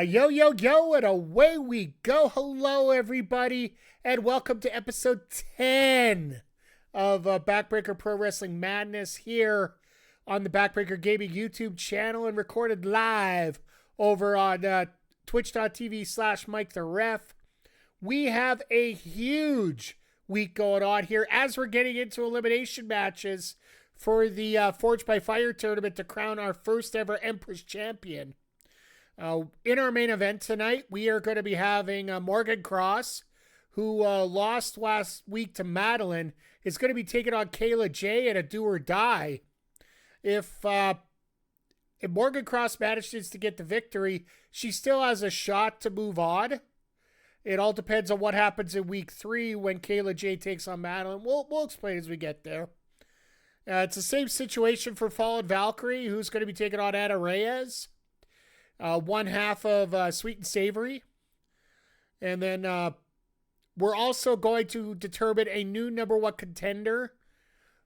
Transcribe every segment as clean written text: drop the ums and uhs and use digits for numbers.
Yo, yo, yo, and away we go. Hello, everybody, and welcome to episode 10 of Backbreaker Pro Wrestling Madness here on the Backbreaker Gaming YouTube channel and recorded live over on twitch.tv/MikeTheRef. We have a huge week going on here as we're getting into elimination matches for the Forged by Fire tournament to crown our first ever Empress Champion. In our main event tonight, we are going to be having Morgan Cross, who lost last week to Madeline, is going to be taking on Kayla, Jaye in a do or die. If Morgan Cross manages to get the victory, she still has a shot to move on. It all depends on what happens in week 3 when Kayla, Jaye takes on Madeline. We'll explain as we get there. It's the same situation for Fallen Valkyrie, who's going to be taking on Reyes. One half of Sweet and Savory. And then we're also going to determine a new number 1 contender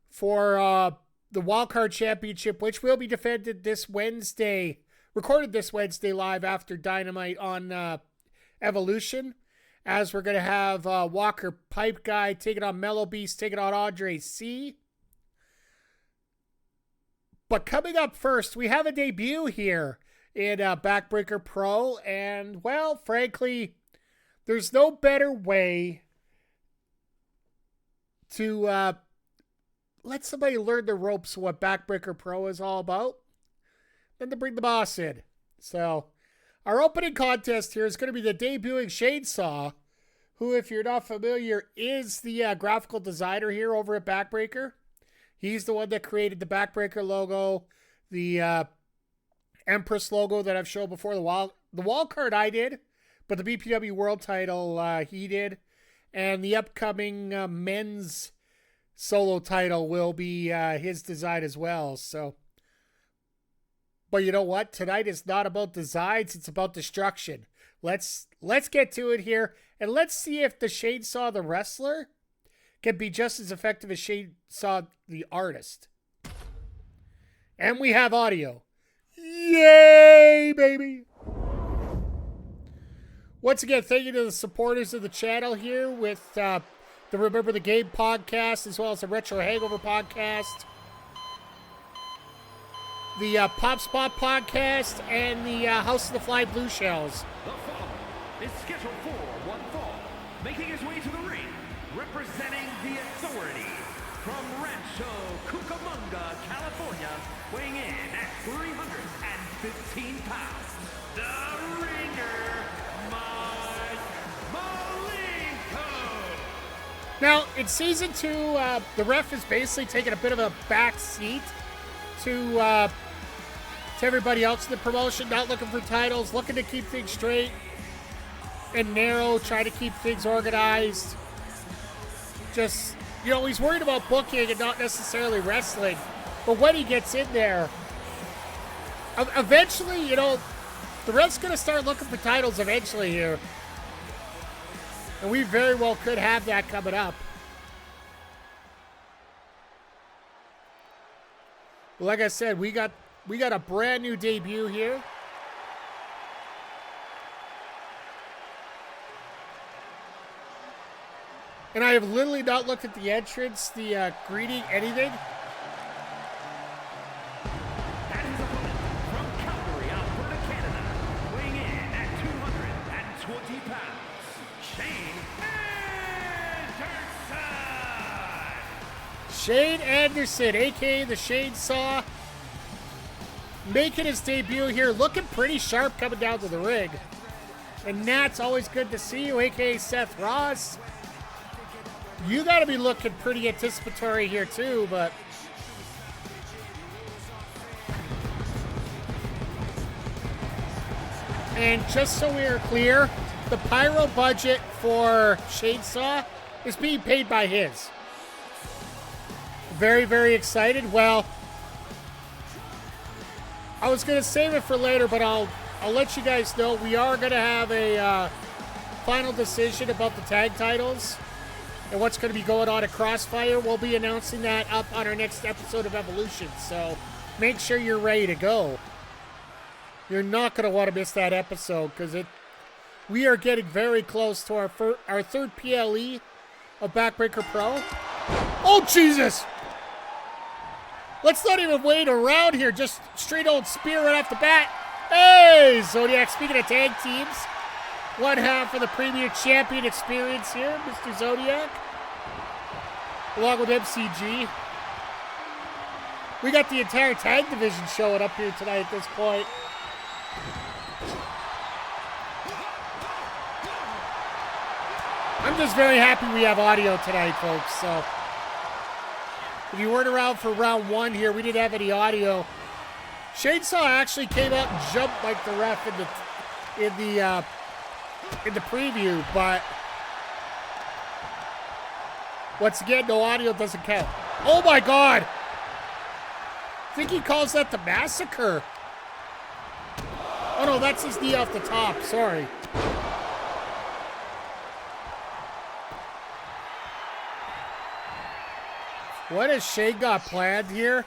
for the Wildcard Championship, which will be defended this Wednesday, recorded this Wednesday live after Dynamite on Evolution, as we're going to have Walker Pipeguy taking on Melobeast, taking on Andre C. But coming up first, we have a debut here in Backbreaker Pro, and, well, frankly, there's no better way to let somebody learn the ropes of what Backbreaker Pro is all about than to bring the boss in. So, our opening contest here is going to be the debuting Shanesaw, who, if you're not familiar, is the graphical designer here over at Backbreaker. He's the one that created the Backbreaker logo, the Empress logo that I've shown before. The wild card I did, but the BPW World Title he did, and the upcoming men's solo title will be his design as well. So, but you know what? Tonight is not about designs; it's about destruction. Let's get to it here, and let's see if the Shanesaw the wrestler can be just as effective as Shanesaw the artist. And we have audio. Yay, baby! Once again, thank you to the supporters of the channel here with the Remember the Game podcast, as well as the Retro Hangover podcast, the Pop Spot podcast, and the House of the Fly Blue Shells. The following is scheduled for one fall, making his way to the ring, representing the Authority from Rancho Cucamonga, California, weighing in at 315 pounds, the ringer, Mike Malenko. Now, in Season 2, the ref is basically taking a bit of a back seat to everybody else in the promotion, not looking for titles, looking to keep things straight and narrow, trying to keep things organized. Just, you know, he's worried about booking and not necessarily wrestling. But when he gets in there, eventually, you know, the ref's going to start looking for titles eventually here. And we very well could have that coming up. Well, like I said, we got a brand new debut here. And I have literally not looked at the entrance, the greeting, anything. That is opponent from Calgary, Alberta, Canada, weighing in at 220 pounds, Shane Anderson. Shane Anderson, a.k.a. the Shanesaw, making his debut here, looking pretty sharp coming down to the ring. And that's always good to see you, a.k.a. Seth Ross. You got to be looking pretty anticipatory here too, but and just so we are clear, the pyro budget for Shanesaw is being paid by his. Very, very excited. Well, I was going to save it for later, but I'll let you guys know we are going to have a final decision about the tag titles and what's going to be going on at Crossfire. We'll be announcing that up on our next episode of Evolution, so make sure you're ready to go. You're not going to want to miss that episode because we are getting very close to our third PLE of Backbreaker Pro. Oh, Jesus! Let's not even wait around here. Just straight old spear right off the bat. Hey, Zodiac, speaking of tag teams, one half of the Premier Champion experience here, Mr. Zodiac, along with MCG. We got the entire tag division showing up here tonight at this point. I'm just very happy we have audio tonight, folks. So if you weren't around for round one here, we didn't have any audio. Shanesaw actually came out and jumped like the ref in the preview, but once again, no audio doesn't count. Oh my God! I think he calls that the massacre. Oh no, that's his knee off the top. Sorry. What has Shane got planned here?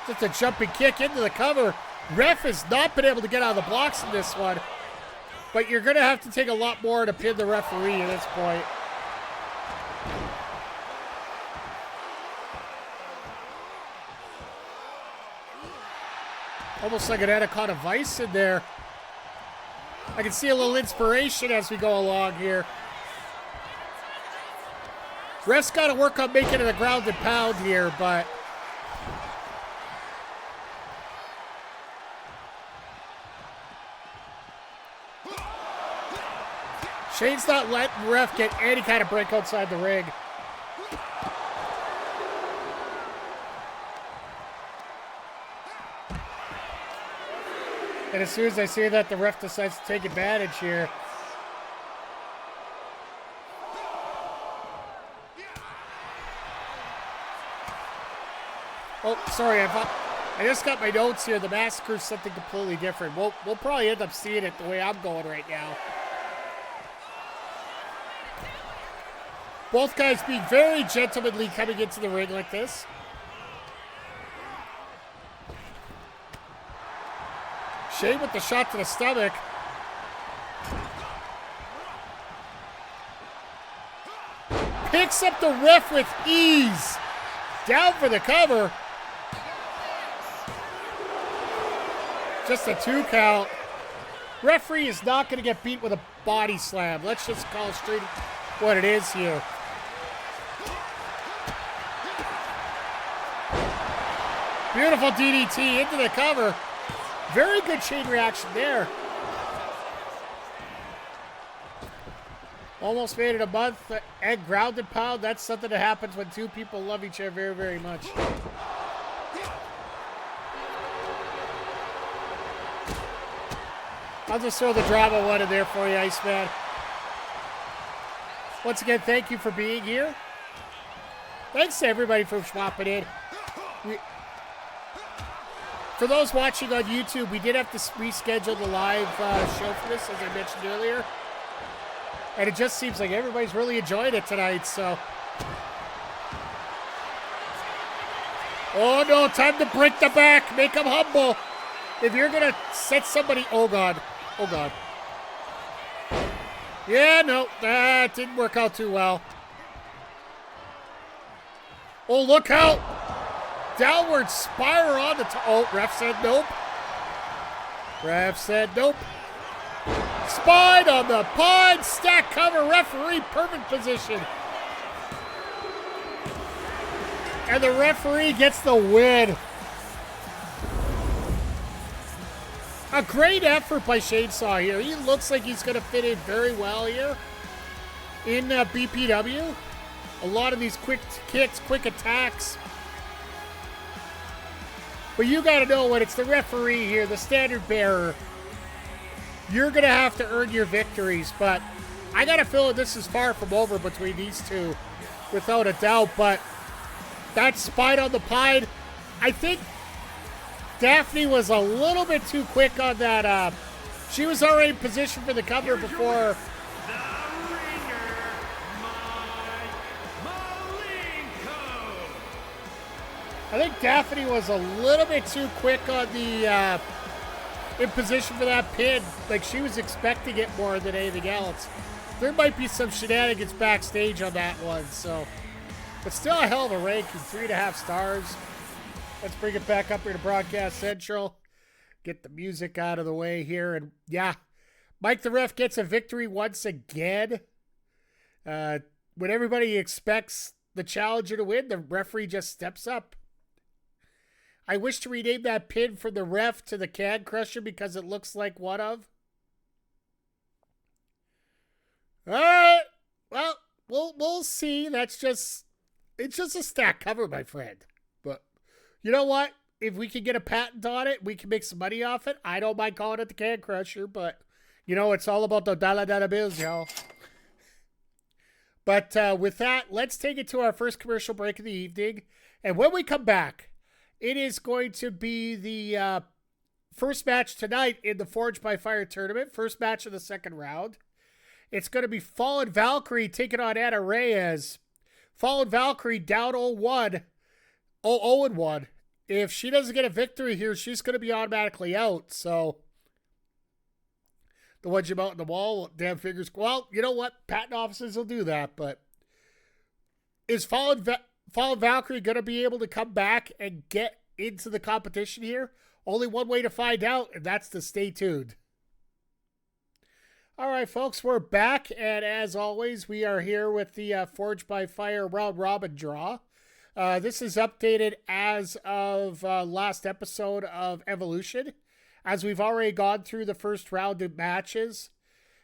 Just a jumping kick into the cover. Ref has not been able to get out of the blocks in this one. But you're going to have to take a lot more to pin the referee at this point. Almost like an Anaconda Vice in there. I can see a little inspiration as we go along here. Ref's got to work on making it a ground and pound here, but Shane's not letting ref get any kind of break outside the ring. And as soon as I see that, the ref decides to take advantage here. Oh, sorry, I just got my notes here. The massacre's something completely different. We'll probably end up seeing it the way I'm going right now. Both guys being very gentlemanly coming into the ring like this. Shane with the shot to the stomach. Picks up the ref with ease. Down for the cover. Just a 2 count. Referee is not going to get beat with a body slam. Let's just call straight what it is here. Beautiful DDT into the cover. Very good chain reaction there. Almost made it a month and ground and pound. That's something that happens when two people love each other very, very much. I'll just throw the drama one in there for you, Iceman. Once again, thank you for being here. Thanks to everybody for swapping in. For those watching on YouTube, we did have to reschedule the live show for this, as I mentioned earlier. And it just seems like everybody's really enjoying it tonight, so. Oh no, time to break the back, make them humble. If you're gonna set somebody, oh God, oh God. Yeah, no, that didn't work out too well. Oh, look out. Downward spiral on the top. Oh, ref said nope. Ref said nope. Spine on the pod. Stack cover. Referee, perfect position. And the referee gets the win. A great effort by Shanesaw here. He looks like he's going to fit in very well here in BPW. A lot of these quick kicks, quick attacks. But you got to know when it's the referee here, the standard bearer, you're going to have to earn your victories. But I got a feeling this is far from over between these two, without a doubt. But that spine on the pine, I think Daphne was a little bit too quick on that. She was already in position for the cover before. I think Daphne was a little bit too quick on the in position for that pin. Like, she was expecting it more than anything else. There might be some shenanigans backstage on that one, so. But still a hell of a ranking, 3.5 stars. Let's bring it back up here to Broadcast Central. Get the music out of the way here. And yeah, Mike the Ref gets a victory once again. When everybody expects the challenger to win, the referee just steps up. I wish to rename that pin from the ref to the Can Crusher because it looks like one of. All right. Well, we'll see. It's just a stack cover, my friend. But you know what? If we can get a patent on it, we can make some money off it. I don't mind calling it the Can Crusher, but you know, it's all about the dollar bills, y'all. But with that, let's take it to our first commercial break of the evening. And when we come back, it is going to be the first match tonight in the Forged by Fire tournament. First match of the second round. It's going to be Fallen Valkyrie taking on Anna Reyes. Fallen Valkyrie down 0-1. 0-1. If she doesn't get a victory here, she's going to be automatically out. So, the ones you mount on the wall, damn figures. Well, you know what? Patent offices will do that. But is Fallen Valkyrie going to be able to come back and get into the competition here? Only one way to find out, and that's to stay tuned. All right, folks, we're back, and as always, we are here with the Forged by Fire round robin draw. This is updated as of last episode of Evolution, as we've already gone through the first round of matches.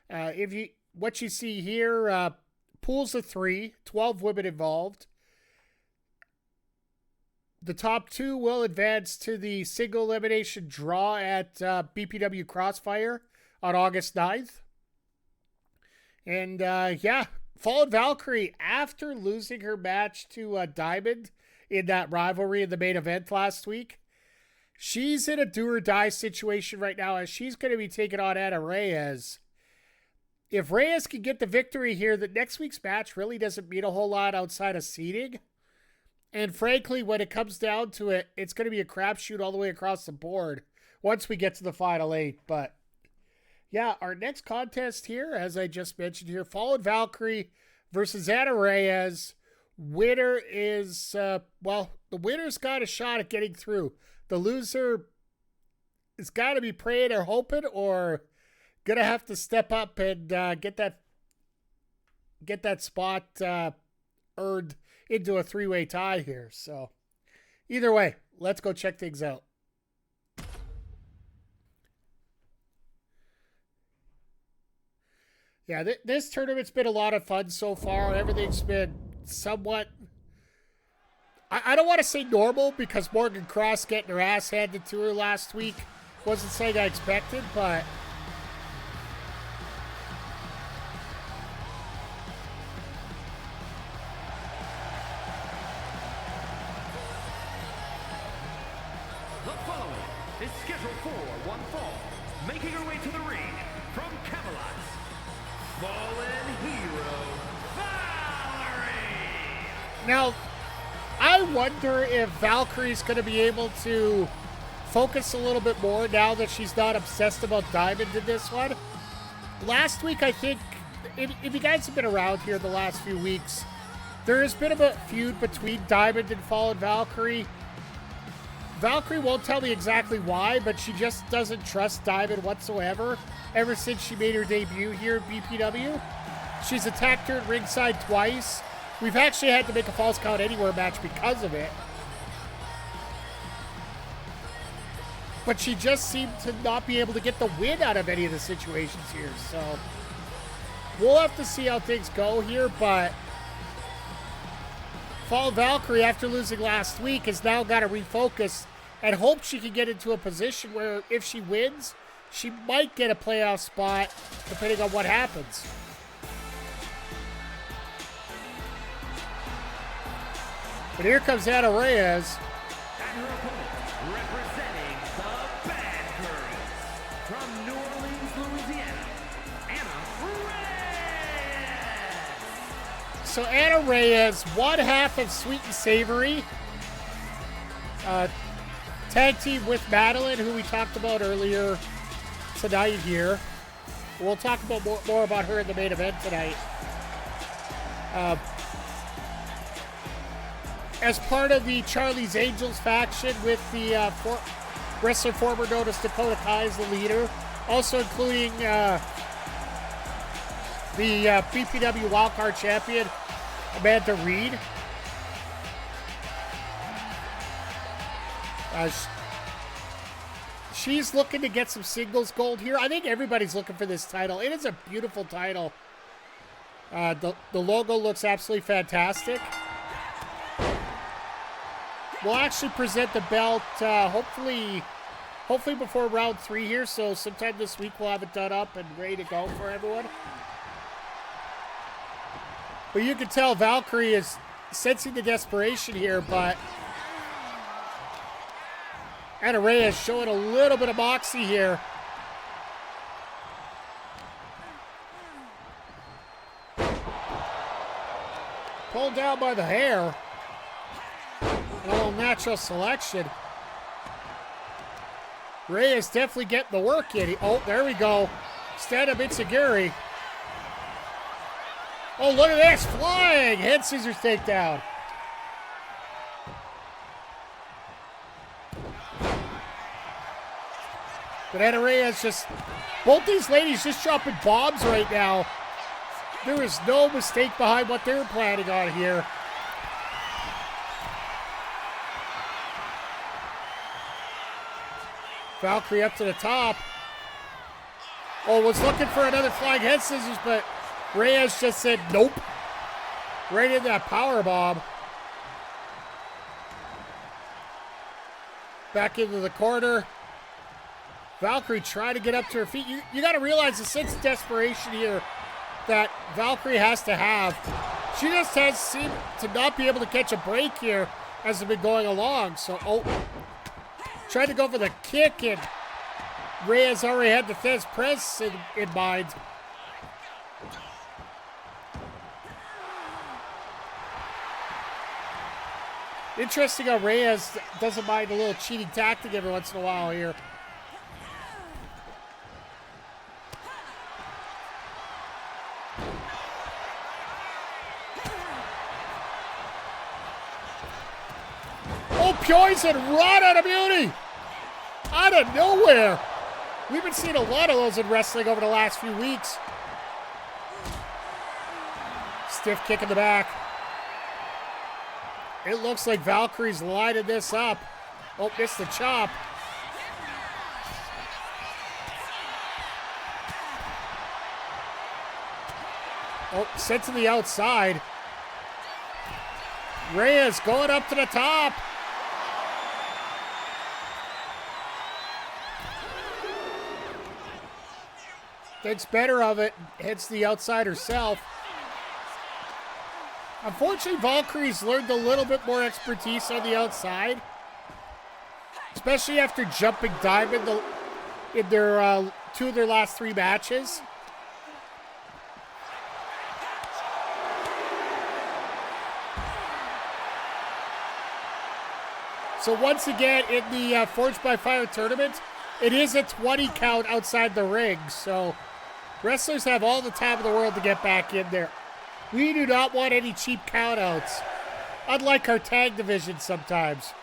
What you see here, pools of 3, 12 women involved. The top 2 will advance to the single elimination draw at BPW Crossfire on August 9th. And, yeah, Fallen Valkyrie, after losing her match to Diamond in that rivalry in the main event last week, she's in a do-or-die situation right now as she's going to be taking on Anna Reyes. If Reyes can get the victory here, the next week's match really doesn't mean a whole lot outside of seeding. And frankly, when it comes down to it, it's going to be a crapshoot all the way across the board once we get to the Final 8. But yeah, our next contest here, as I just mentioned here, Fallen Valkyrie versus Anna Reyes. Winner is, the winner's got a shot at getting through. The loser has got to be praying or hoping or going to have to step up and get that spot earned into a 3-way tie here. So either way, let's go check things out. Yeah, this tournament's been a lot of fun so far. Everything's been somewhat, I don't want to say normal because Morgan Cross getting her ass handed to her last week wasn't something I expected, but the following is scheduled for one fall, making her way to the ring from Camelot, Fallen Hero, Valkyrie! now, I wonder if Valkyrie's going to be able to focus a little bit more now that she's not obsessed about Diamond in this one. Last week, I think, if you guys have been around here the last few weeks, there has been a feud between Diamond and Fallen Valkyrie. Valkyrie won't tell me exactly why, but she just doesn't trust Diamond whatsoever ever since she made her debut here at BPW. She's attacked her at ringside twice. We've actually had to make a Falls Count Anywhere match because of it. But she just seemed to not be able to get the win out of any of the situations here. So we'll have to see how things go here, but Fallen Valkyrie, after losing last week, has now got to refocus and hope she can get into a position where if she wins, she might get a playoff spot depending on what happens. But here comes Anna Reyes. And her opponent, representing the Bad Girls from New Orleans, Louisiana, Anna Reyes! So Anna Reyes, one half of Sweet and Savory. Tag team with Madeline, who we talked about earlier tonight here. We'll talk about more about her in the main event tonight. As part of the Charlie's Angels faction with the wrestler former known as Dakota Kai as the leader, also including the BPW Wildcard Champion, Amanda Reed. She's looking to get some singles gold here. I think everybody's looking for this title. It is a beautiful title. The logo looks absolutely fantastic. We'll actually present the belt hopefully before round 3 here. So sometime this week we'll have it done up and ready to go for everyone. But you can tell Valkyrie is sensing the desperation here, but and Reyes showing a little bit of moxie here. Pulled down by the hair. And a little natural selection. Reyes definitely getting the work in. Oh, there we go. Stand-up Itsugiri. Oh, look at this. Flying. Head scissors takedown. But Anna Reyes just, both these ladies just dropping bombs right now. There is no mistake behind what they're planning on here. Valkyrie up to the top. Oh, was looking for another flying head scissors, but Reyes just said nope. Right in that power bomb. Back into the corner. Valkyrie trying to get up to her feet. You got to realize the sense of desperation here that Valkyrie has to have. She just has seemed to not be able to catch a break here as they've been going along. So, tried to go for the kick, and Reyes already had the Fez press in mind. Interesting how Reyes doesn't mind a little cheating tactic every once in a while here. Poison right out of beauty. Out of nowhere. We've been seeing a lot of those in wrestling over the last few weeks. Stiff kick in the back. It looks like Valkyrie's lighted this up. Oh, missed the chop. Oh, sent to the outside. Reyes going up to the top. Thinks better of it, hits the outside herself. Unfortunately, Valkyrie's learned a little bit more expertise on the outside, especially after jumping Diamond in their 2 of their last 3 matches. So once again, in the Forged by Fire tournament, it is a 20 count outside the ring, so wrestlers have all the time in the world to get back in there. We do not want any cheap countouts, unlike our tag division sometimes.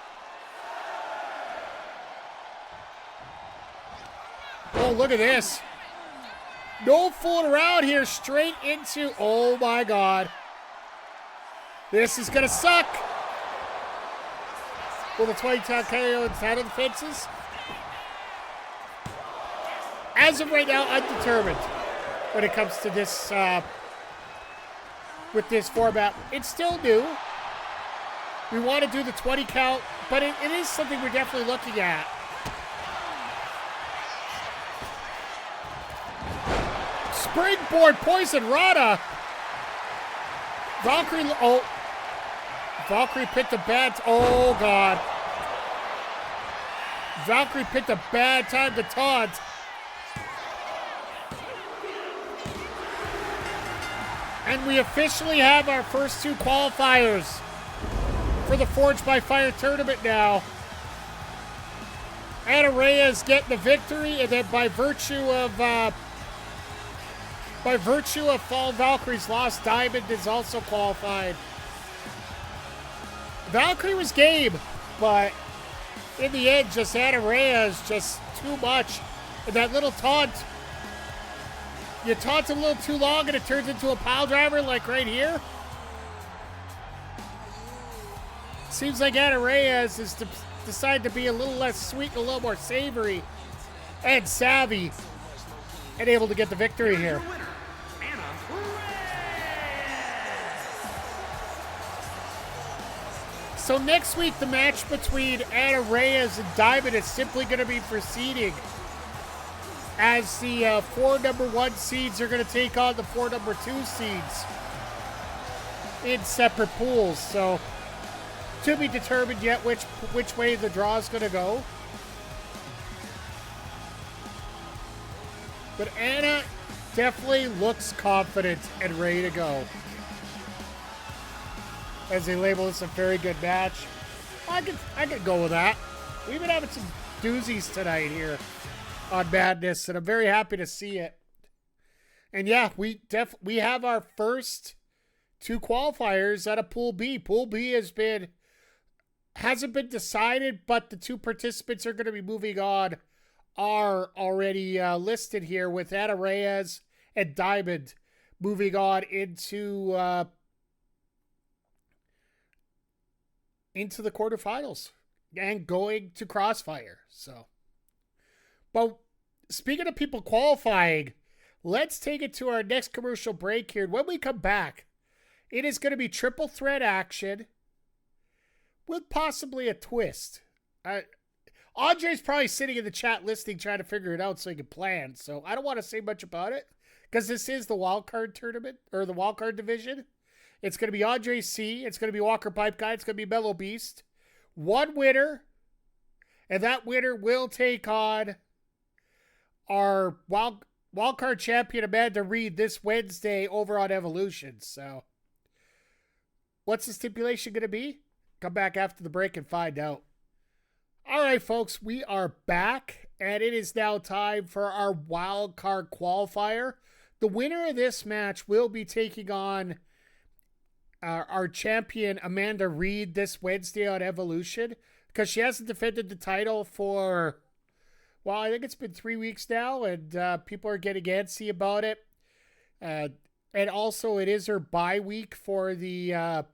Oh, look at this. No fooling around here, straight into, oh my God. This is going to suck. Will the 20-count KO title defenses? As of right now, undetermined when it comes to this, with this format. It's still new. We want to do the 20 count, but it is something we're definitely looking at. Springboard Poison Rana. Valkyrie, oh. Valkyrie picked a bad, oh God. Valkyrie picked a bad time to taunt. And we officially have our first 2 qualifiers for the Forged by Fire tournament now. Reyes getting the victory, and then by virtue of Fall Valkyrie's loss, Diamond is also qualified. Valkyrie was game, but in the end, just Reyes just too much. And that little taunt, you taunt a little too long and it turns into a pile driver like right here. Seems like Reyes is decided to be a little less sweet and a little more savory and savvy and able to get the victory here. So next week, the match between Reyes and Diamond is simply going to be proceeding as the 4 number 1 seeds are going to take on the 4 number 2 seeds in separate pools. So to be determined yet which way the draw is going to go. But Anna definitely looks confident and ready to go, as they label this a very good match. I could go with that. We've been having some doozies tonight here on Madness, and I'm very happy to see it. And yeah, we have our first 2 qualifiers out of Pool B. Pool B hasn't been decided, but the 2 participants are going to be moving on are already listed here, with Reyes and Diamond moving on into the quarterfinals and going to Crossfire. So, but speaking of people qualifying, let's take it to our next commercial break here. When we come back, it is going to be triple threat action with possibly a twist. Andre's probably sitting in the chat listening, trying to figure it out so he can plan. So I don't want to say much about it because this is the wildcard tournament or the wildcard division. It's going to be Andre C. It's going to be Walker Pipeguy. It's going to be Melobeast. One winner, and that winner will take on our wildcard champion Amanda Reed this Wednesday over on Evolution. So what's the stipulation going to be? Come back after the break and find out. All right, folks, we are back, and it is now time for our wildcard qualifier. The winner of this match will be taking on our champion Amanda Reed this Wednesday on Evolution, because she hasn't defended the title for, well, I think it's been 3 weeks now, and people are getting antsy about it. And also, it is her bye week for the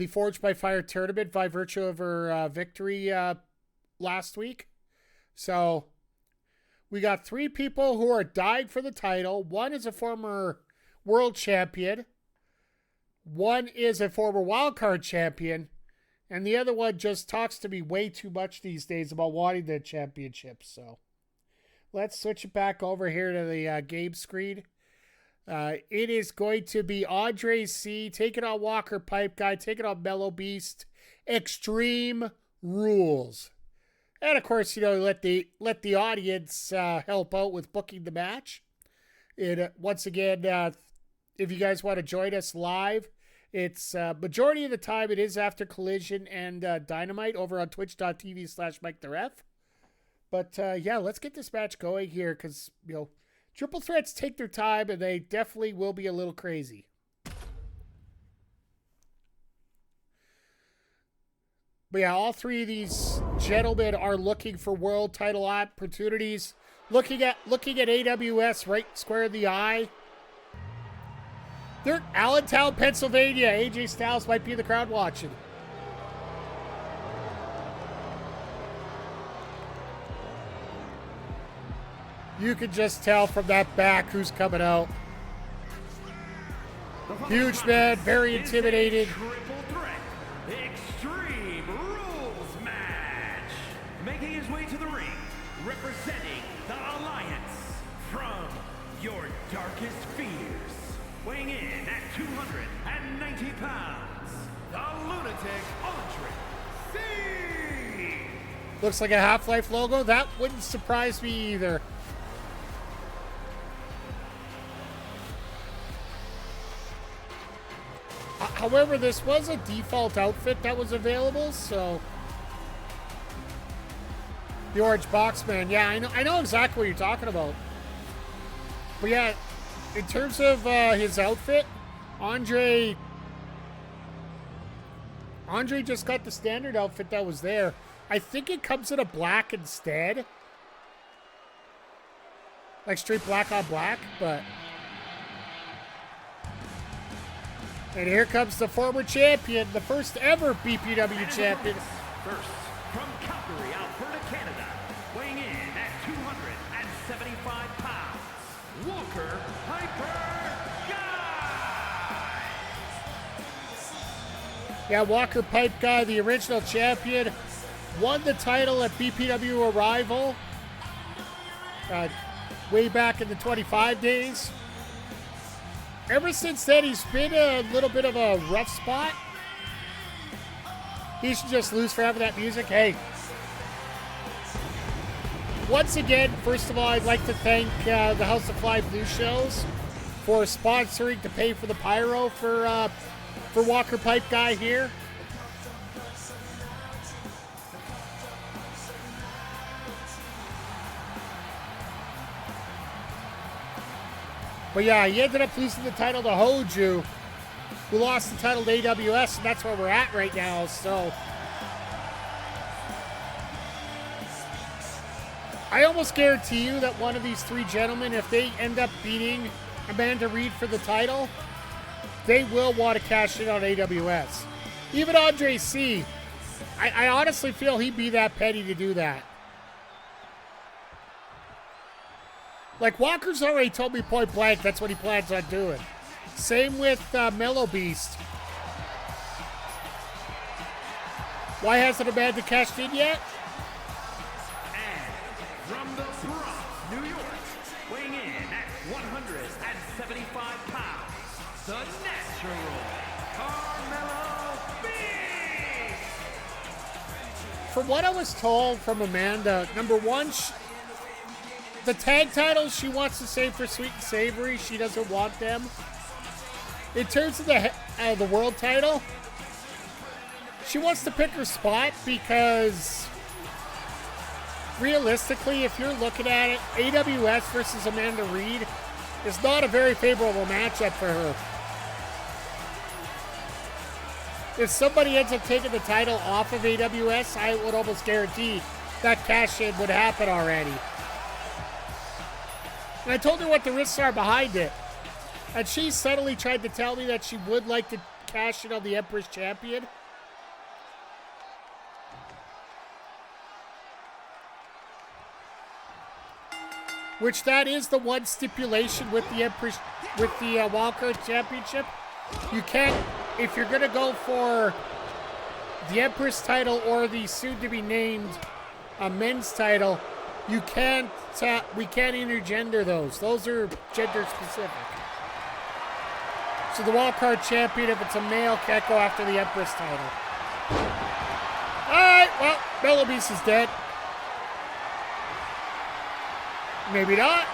Forged by Fire tournament by virtue of her victory last week. So we got 3 people who are dying for the title. One is a former world champion. One is a former wildcard champion. And the other one just talks to me way too much these days about wanting the championship. So let's switch it back over here to the game screen. It is going to be Andre C. taking on Walker Pipeguy, taking on Melobeast. Extreme Rules. And of course, let the audience help out with booking the match. Once again, if you guys want to join us live, it's majority of the time it is after Collision and Dynamite over on twitch.tv/MikeTheRef. But yeah, let's get this match going here, because triple threats take their time, and they definitely will be a little crazy. But yeah, all 3 of these gentlemen are looking for world title opportunities. Looking at AWS right square in the eye. They're Allentown, Pennsylvania. AJ Styles might be in the crowd watching. You can just tell from that back who's coming out. Huge man, very intimidated. Triple threat, Extreme Rules match. Making his way to the ring, representing the Alliance from your darkest fears. Weighing in at 290 pounds, the lunatic Andre C. Looks like a Half-Life logo. That wouldn't surprise me either. However, this was a default outfit that was available, so The Orange Box Man. Yeah, I know exactly what you're talking about. But yeah, in terms of his outfit, Andre just got the standard outfit that was there. I think it comes in a black instead. Like straight black on black, but... And here comes the former champion, the first ever BPW champion. First, from Calgary, Alberta, Canada, weighing in at 275 pounds, Walker Pipeguy! Yeah, Walker Pipeguy, the original champion, won the title at BPW Arrival way back in the 25 days. Ever since then, he's been a little bit of a rough spot. He should just lose for having that music. Hey. Once again, first of all, I'd like to thank the House of Fly Blue Shows for sponsoring to pay for the pyro for Walker Pipeguy here. But yeah, he ended up losing the title to Hoju, who lost the title to AWS, and that's where we're at right now, so. I almost guarantee you that one of these three gentlemen, if they end up beating Amanda Reed for the title, they will want to cash in on AWS. Even Andre C, I honestly feel he'd be that petty to do that. Like, Walker's already told me point blank that's what he plans on doing. Same with Melobeast. Why hasn't Amanda cashed in yet? And from the Bronx, New York, weighing in at 175 pounds, the natural Carmelo Beast! From what I was told from Amanda, number one, the tag titles she wants to save for Sweet and Savory. She doesn't want them. In terms of the world title, she wants to pick her spot because realistically, if you're looking at it, AWS versus Amanda Reed is not a very favorable matchup for her. If somebody ends up taking the title off of AWS, I would almost guarantee that cash-in would happen already. And I told her what the risks are behind it. And she subtly tried to tell me that she would like to cash in on the Empress Champion. Which that is the one stipulation with the Empress, with the Wildcard Championship. You can't, if you're going to go for the Empress title or the soon-to-be-named men's title, you can't, we can't intergender those. Those are gender-specific. So the Wildcard Champion, if it's a male, can't go after the Empress title. Alright, well, Melobeast is dead. Maybe not.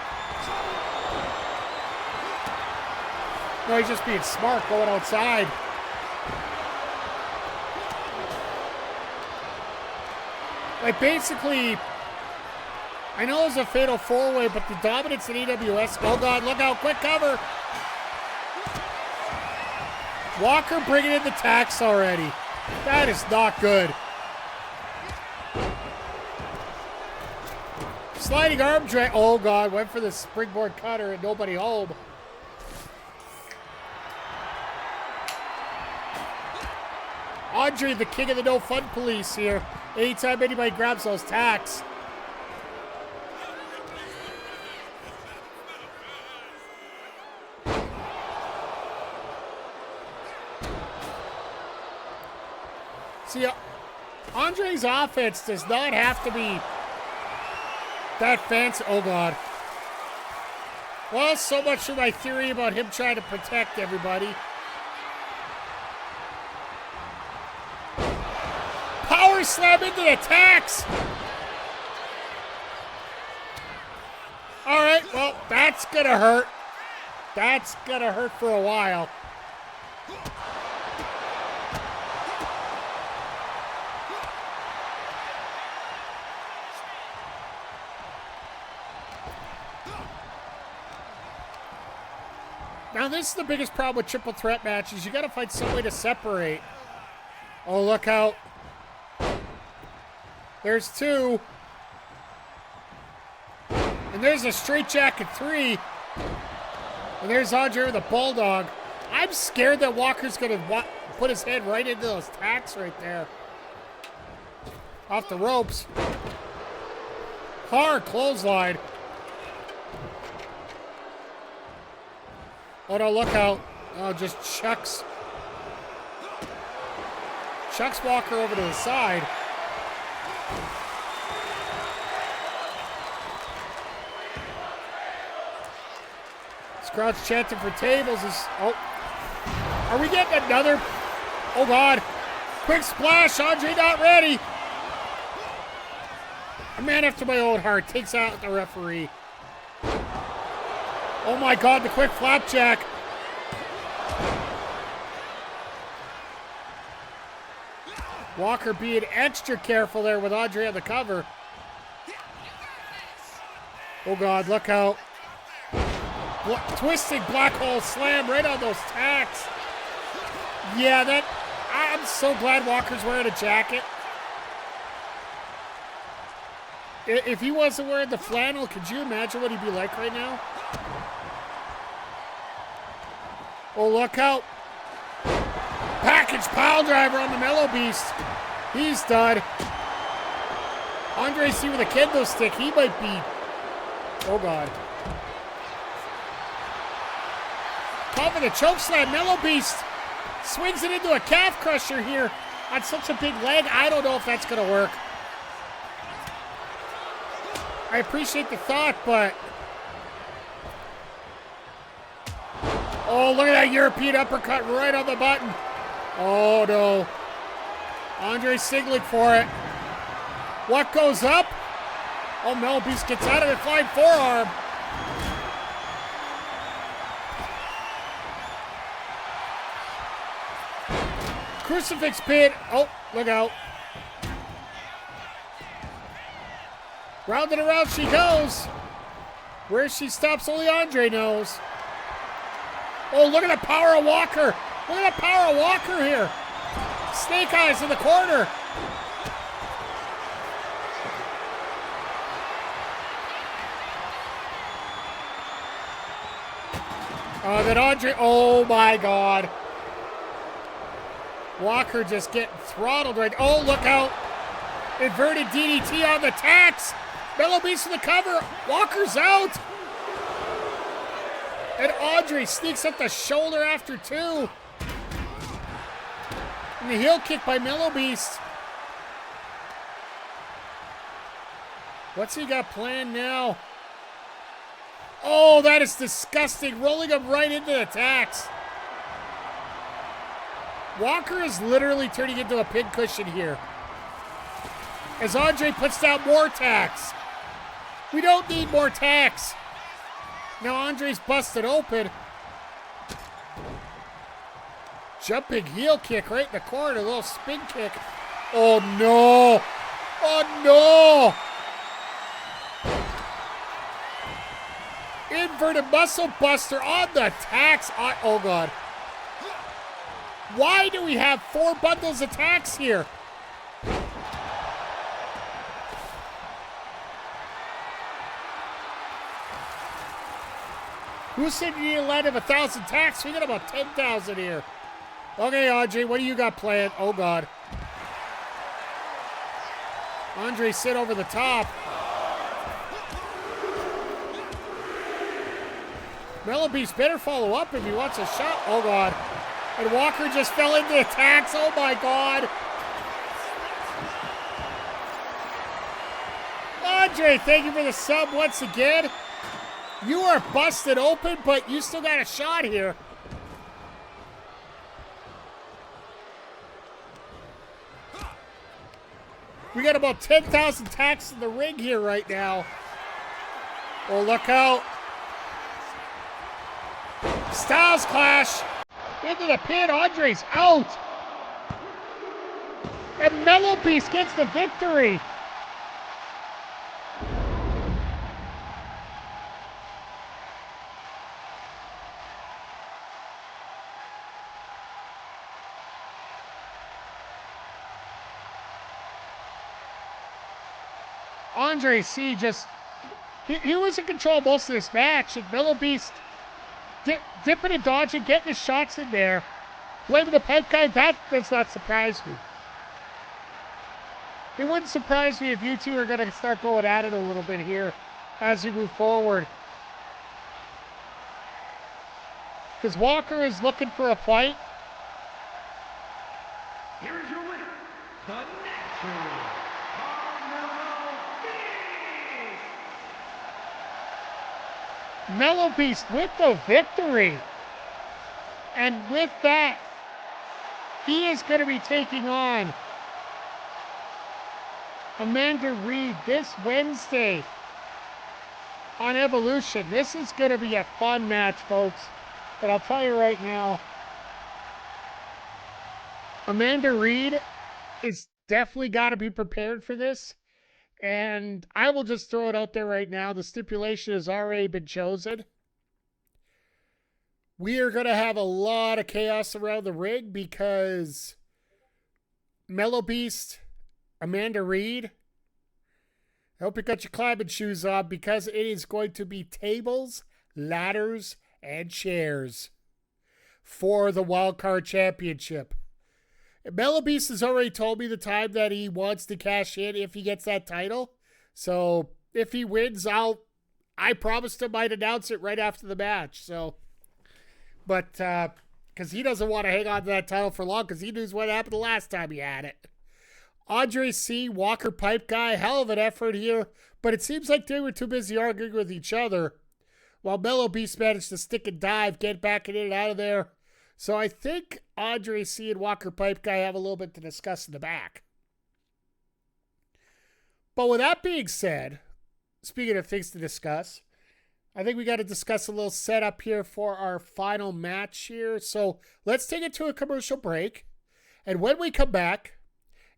No, he's just being smart, going outside. Like, basically, I know it was a fatal four-way, but the dominance in AWS, oh God, look out, quick cover. Walker bringing in the tax already. That is not good. Sliding arm drag, oh God, went for the springboard cutter and nobody home. Andre, the king of the no-fun police here. Anytime anybody grabs those tacks. See, Andre's offense does not have to be that fancy. Oh, God. Well, so much for my theory about him trying to protect everybody. Power slam into the tax. All right, well, that's going to hurt. That's going to hurt for a while. Now, this is the biggest problem with triple threat matches. You got to find some way to separate. Oh, look out. There's 2. And there's a straight jacket 3. And there's Andre with a bulldog. I'm scared that Walker's going to put his head right into those tacks right there. Off the ropes. Hard clothesline. Oh, no, look out. Oh, just chucks Walker over to the side. This crowd's chanting for tables. Oh, are we getting another? Oh, God. Quick splash. Andre not ready. A man after my own heart takes out the referee. Oh, my God, the quick flapjack. Walker being extra careful there with Andre on the cover. Oh, God, look out. Twisting black hole slam right on those tacks. Yeah, I'm so glad Walker's wearing a jacket. If he wasn't wearing the flannel, could you imagine what he'd be like right now? Oh, look out. Package pile driver on the Melobeast. He's done. Andre C with a kendo stick. He might be. Oh, God. Cover the choke slam. Melobeast swings it into a calf crusher here on such a big leg. I don't know if that's going to work. I appreciate the thought, but... Oh, look at that European uppercut right on the button. Oh, no. Andre signaling for it. What goes up? Oh, Melobeast gets out of it. Flying forearm. Crucifix pin. Oh, look out. Round and around she goes. Where she stops, only Andre knows. Oh, look at the power of Walker. Look at the power of Walker here. Snake eyes in the corner. Then Andre, oh my God. Walker just getting throttled right. Oh, look out. Inverted DDT on the tacks. Melobeast in the cover. Walker's out. And Andre sneaks up the shoulder after 2. And the heel kick by Melobeast. What's he got planned now? Oh, that is disgusting. Rolling him right into the tacks. Walker is literally turning into a pincushion here. As Andre puts down more tacks. We don't need more tacks. Now Andre's busted open. Jumping heel kick right in the corner. A little spin kick. Oh, no. Oh, no. Inverted muscle buster on the tacks. Oh, God. Why do we have 4 bundles of tacks here? Who said you need a line of 1,000 tacks? We got about 10,000 here. Okay, Andre, what do you got planned? Oh, God. Andre sit over the top. Melobeast better follow up if he wants a shot. Oh, God. And Walker just fell into the tacks. Oh, my God. Andre, thank you for the sub once again. You are busted open, but you still got a shot here. We got about 10,000 tacks in the ring here right now. Oh, look out. Styles clash. Into the pin. Andre's out. And Melobeast gets the victory. Andre C just, he was in control most of this match, and Melobeast dipping and dodging, getting his shots in there. Blaming the Pipeguy, that does not surprise me. It wouldn't surprise me if you two are going to start going at it a little bit here as we move forward. Because Walker is looking for a fight. Here is your winner, the Natural, Melobeast with the victory. And with that, he is going to be taking on Amanda Reed this Wednesday on Evolution. This is going to be a fun match, folks. But I'll tell you right now, Amanda Reed is definitely got to be prepared for this. And I will just throw it out there right now. The stipulation has already been chosen. We are going to have a lot of chaos around the ring because Melobeast, Amanda Reed, I hope you got your climbing shoes on because it is going to be tables, ladders, and chairs for the Wildcard Championship. Melobeast has already told me the time that he wants to cash in if he gets that title. So if he wins, I promised him I'd announce it right after the match. So, but because he doesn't want to hang on to that title for long because he knows what happened the last time he had it. Andre C, Walker Pipeguy, hell of an effort here, but it seems like they were too busy arguing with each other while Melobeast managed to stick and dive, get back in and out of there. So I think Andre C and Walker Pipeguy have a little bit to discuss in the back. But with that being said, speaking of things to discuss, I think we got to discuss a little setup here for our final match here. So let's take it to a commercial break. And when we come back,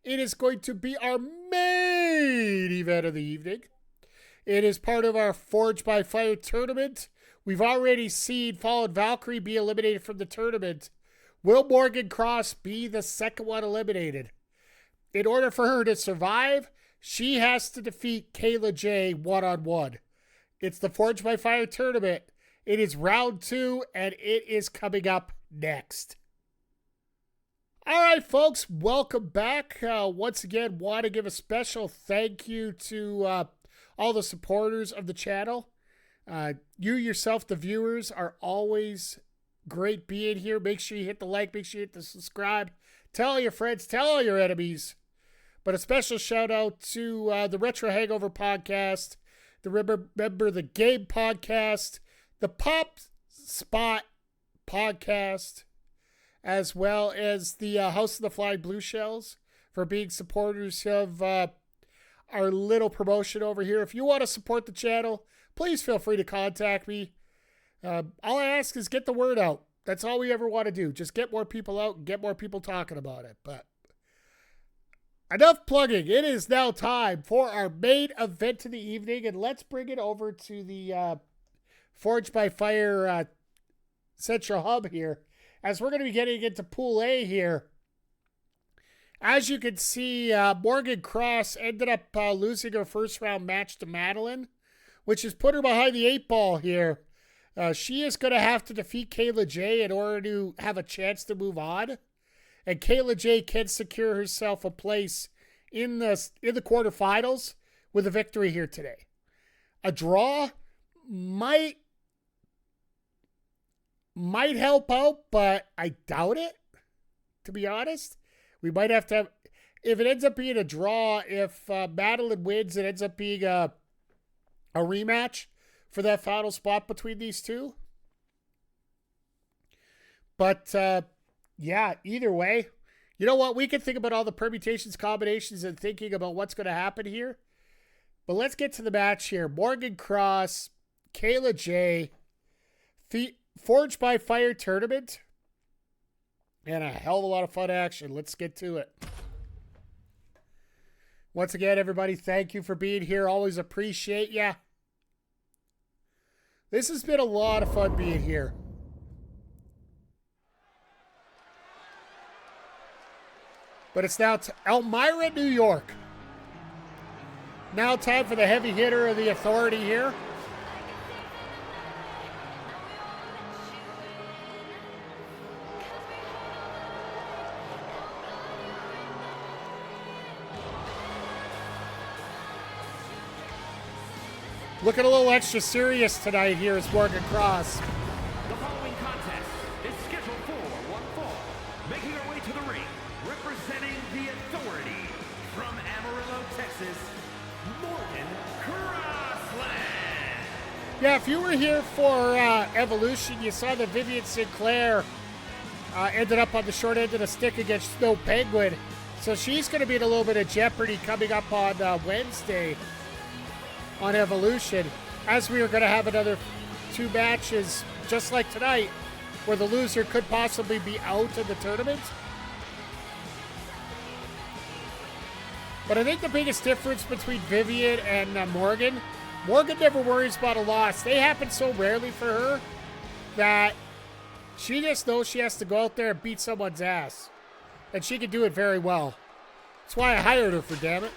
it is going to be our main event of the evening. It is part of our Forged by Fire tournament. We've already seen Fallen Valkyrie be eliminated from the tournament. Will Morgan Cross be the second one eliminated? In order for her to survive, she has to defeat Kayla Jaye one-on-one. It's the Forged by Fire tournament. It is round 2, and it is coming up next. All right, folks, welcome back. Once again, want to give a special thank you to all the supporters of the channel. You yourself, the viewers, are always great being here. Make sure you hit the like, make sure you hit the subscribe. Tell all your friends, tell all your enemies. But a special shout out to the Retro Hangover podcast, the Remember the Game podcast, the Pop Spot podcast, as well as the House of the Flying Blue Shells for being supporters of our little promotion over here. If you want to support the channel, please feel free to contact me. All I ask is get the word out. That's all we ever want to do. Just get more people out and get more people talking about it. But enough plugging. It is now time for our main event of the evening. And let's bring it over to the Forged by Fire Central Hub here, as we're going to be getting into Pool A here. As you can see, Morgan Cross ended up losing her first round match to Madeline, which has put her behind the 8 ball here. She is going to have to defeat Kayla Jaye in order to have a chance to move on. And Kayla Jaye can secure herself a place in the quarterfinals with a victory here today. A draw might help out, but I doubt it, to be honest. We might have to have, if it ends up being a draw, if Madeline wins, it ends up being a rematch for that final spot between these two. But, yeah, either way, you know what? We can think about all the permutations, combinations, and thinking about what's going to happen here. But let's get to the match here. Morgan Cross, Kayla Jaye, Forged by Fire tournament, and a hell of a lot of fun action. Let's get to it. Once again, everybody, thank you for being here. Always appreciate ya. This has been a lot of fun being here. But it's now to Elmira, New York. Now time for the heavy hitter of the Authority here. Looking a little extra serious tonight here is Morgan Cross. The following contest is scheduled for one fall. Making her way to the ring, representing the Authority from Amarillo, Texas, Morgan Crossland. Yeah, if you were here for Evolution, you saw that Vivian Sinclair ended up on the short end of the stick against Snow Penguin. So she's going to be in a little bit of jeopardy coming up on Wednesday on Evolution, as we are going to have another 2 matches just like tonight where the loser could possibly be out of the tournament. But I think the biggest difference between Vivian and Morgan never worries about a loss. They happen so rarely for her that she just knows she has to go out there and beat someone's ass, and she can do it very well. That's why I hired her, for damn it.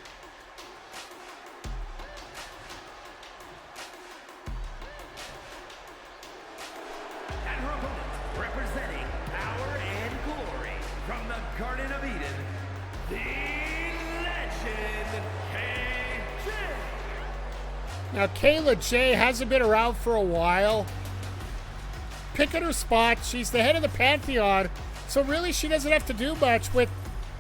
Garden of Eden, the legend, Jaye. Now, Kayla Jaye hasn't been around for a while. Picking her spot, she's the head of the Pantheon, so really she doesn't have to do much. With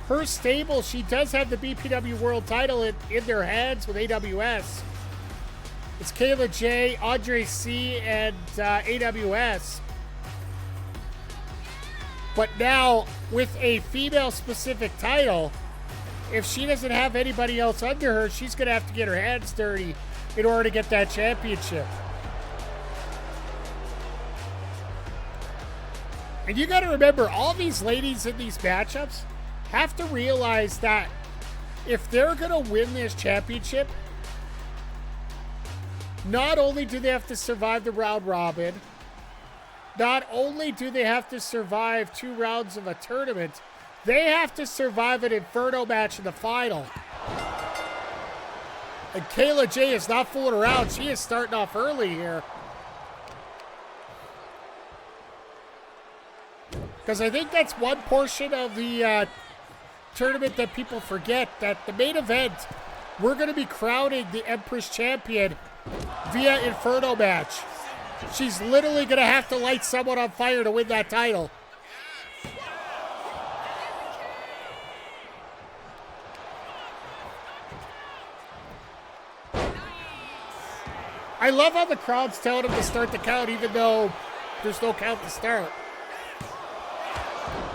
her stable, she does have the BPW World title in their hands with AWS. It's Kayla Jaye, Andre C, and AWS. But now, with a female-specific title, if she doesn't have anybody else under her, she's going to have to get her hands dirty in order to get that championship. And you got to remember, all these ladies in these matchups have to realize that if they're going to win this championship, not only do they have to survive the round robin, not only do they have to survive 2 rounds of a tournament, they have to survive an Inferno match in the final. And Kayla Jaye is not fooling around. She is starting off early here. Because I think that's one portion of the tournament that people forget, that the main event, we're going to be crowning the Empress Champion via Inferno match. She's literally going to have to light someone on fire to win that title. I love how the crowd's telling him to start the count even though there's no count to start.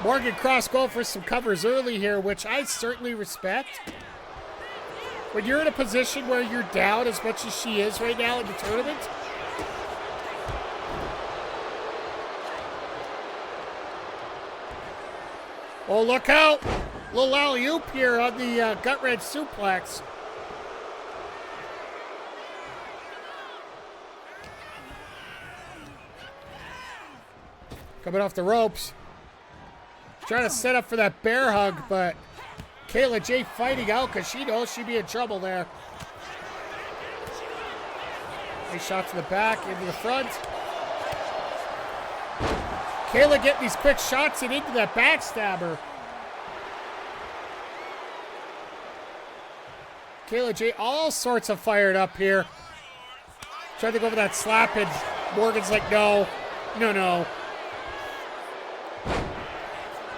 Morgan Cross going for some covers early here, which I certainly respect. When you're in a position where you're down as much as she is right now in the tournament, oh, look out. Little alley-oop here on the gut-wrench suplex. Coming off the ropes. Trying to set up for that bear hug, but Kayla Jaye fighting out because she knows she'd be in trouble there. Nice shot to the back, into the front. Kayla getting these quick shots and into that backstabber. Kayla Jaye all sorts of fired up here. Tried to go for that slap and Morgan's like, no.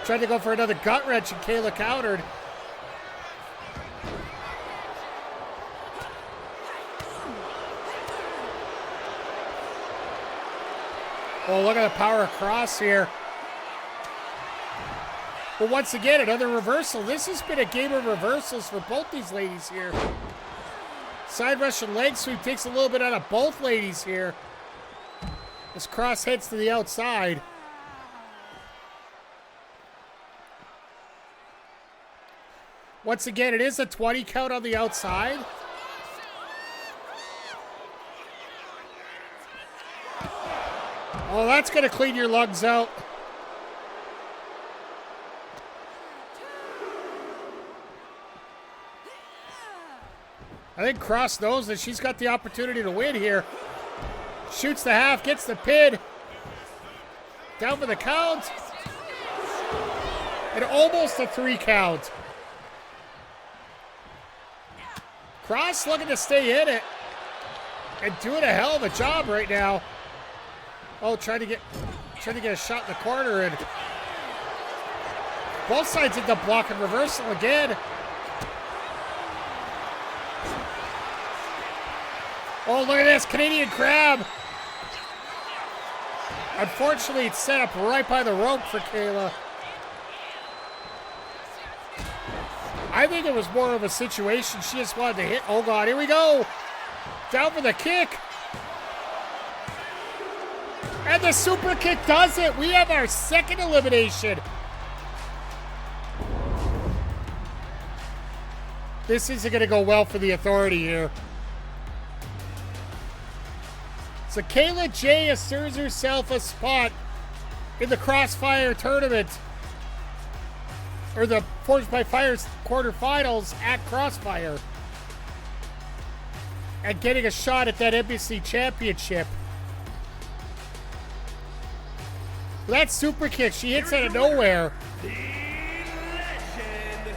Tried to go for another gut wrench and Kayla countered. Oh, look at the power across here. But once again, another reversal. This has been a game of reversals for both these ladies here. Side Russian leg sweep takes a little bit out of both ladies here. As Cross heads to the outside. Once again, it is a 20 count on the outside. Oh, that's going to clean your lungs out. I think Cross knows that she's got the opportunity to win here. Shoots the half, gets the pin. Down for the count. And almost a 3 count. Cross looking to stay in it. And doing a hell of a job right now. Oh, trying to get a shot in the corner, and both sides end up blocking reversal again. Oh, look at this Canadian crab. Unfortunately, it's set up right by the rope for Kayla. I think it was more of a situation she just wanted to hit. Oh, God, here we go. Down for the kick. And the super kick does it. We have our second elimination. This isn't going to go well for the Authority here. So Kayla Jaye assures herself a spot in the Crossfire tournament. Or the Forged by Fire quarterfinals at Crossfire. And getting a shot at that NBC championship. That super kick, she hits out of nowhere. The legend,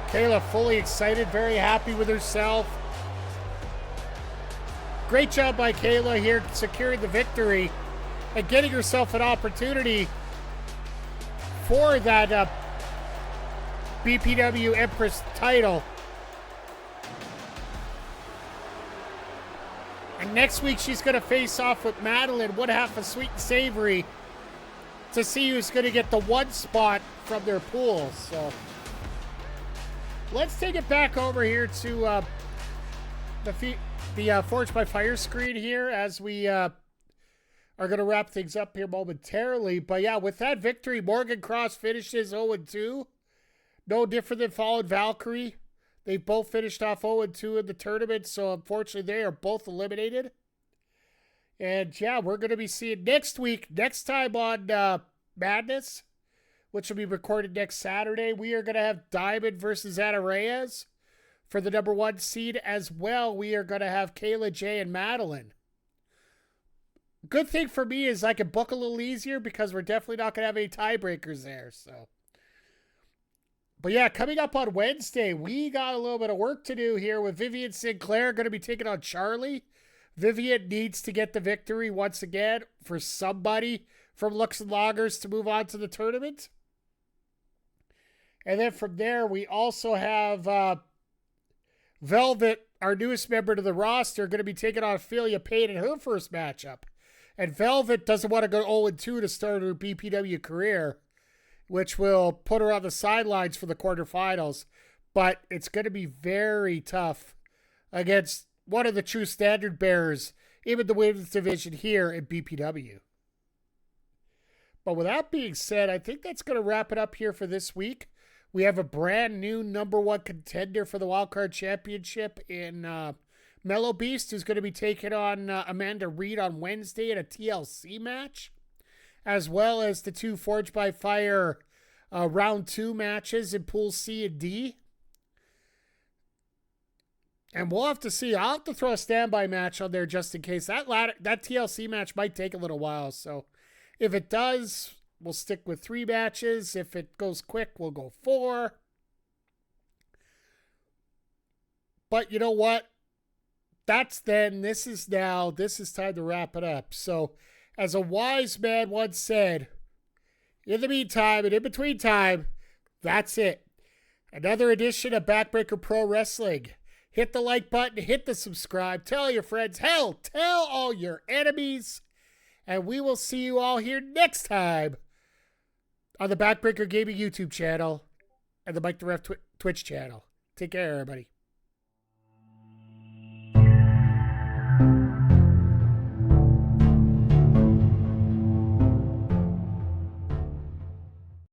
Kayla fully excited, very happy with herself. Great job by Kayla here securing the victory and getting herself an opportunity for that BPW Empress title. And next week she's going to face off with Madeline, one half of Sweet and Savory, to see who's going to get the one spot from their pool. So let's take it back over here to the Forged by Fire screen here as we are going to wrap things up here momentarily. But yeah, with that victory, Morgan Cross finishes 0-2. No different than Fallen Valkyrie. They both finished off 0-2 in the tournament, so unfortunately they are both eliminated. And yeah, we're going to be seeing next time on Madness, which will be recorded next Saturday. We are going to have Diamond versus Anna Reyes for the number 1 seed as well. We are going to have Kayla, Jaye, and Madeline. Good thing for me is I can book a little easier because we're definitely not going to have any tiebreakers there, so. But yeah, coming up on Wednesday, we got a little bit of work to do here with Vivian Sinclair going to be taking on Charlie. Vivian needs to get the victory once again for somebody from Lux and Loggers to move on to the tournament. And then from there, we also have Velvet, our newest member to the roster, going to be taking on Ophelia Payne in her first matchup. And Velvet doesn't want to go 0-2 to start her BPW career, which will put her on the sidelines for the quarterfinals. But it's going to be very tough against one of the true standard bearers, even the women's division here in BPW. But with that being said, I think that's going to wrap it up here for this week. We have a brand new number 1 contender for the Wildcard Championship in Melobeast, who's going to be taking on Amanda Reed on Wednesday in a TLC match, as well as the 2 Forged by Fire round 2 matches in Pool C and D. And we'll have to see. I'll have to throw a standby match on there just in case. That TLC match might take a little while. So if it does, we'll stick with 3 matches. If it goes quick, we'll go 4. But you know what? That's then. This is time to wrap it up. So as a wise man once said, in the meantime and in between time, that's it. Another edition of Backbreaker Pro Wrestling. Hit the like button, hit the subscribe, tell your friends, hell, tell all your enemies. And we will see you all here next time on the Backbreaker Gaming YouTube channel and the Mike the Ref Twitch channel. Take care, everybody.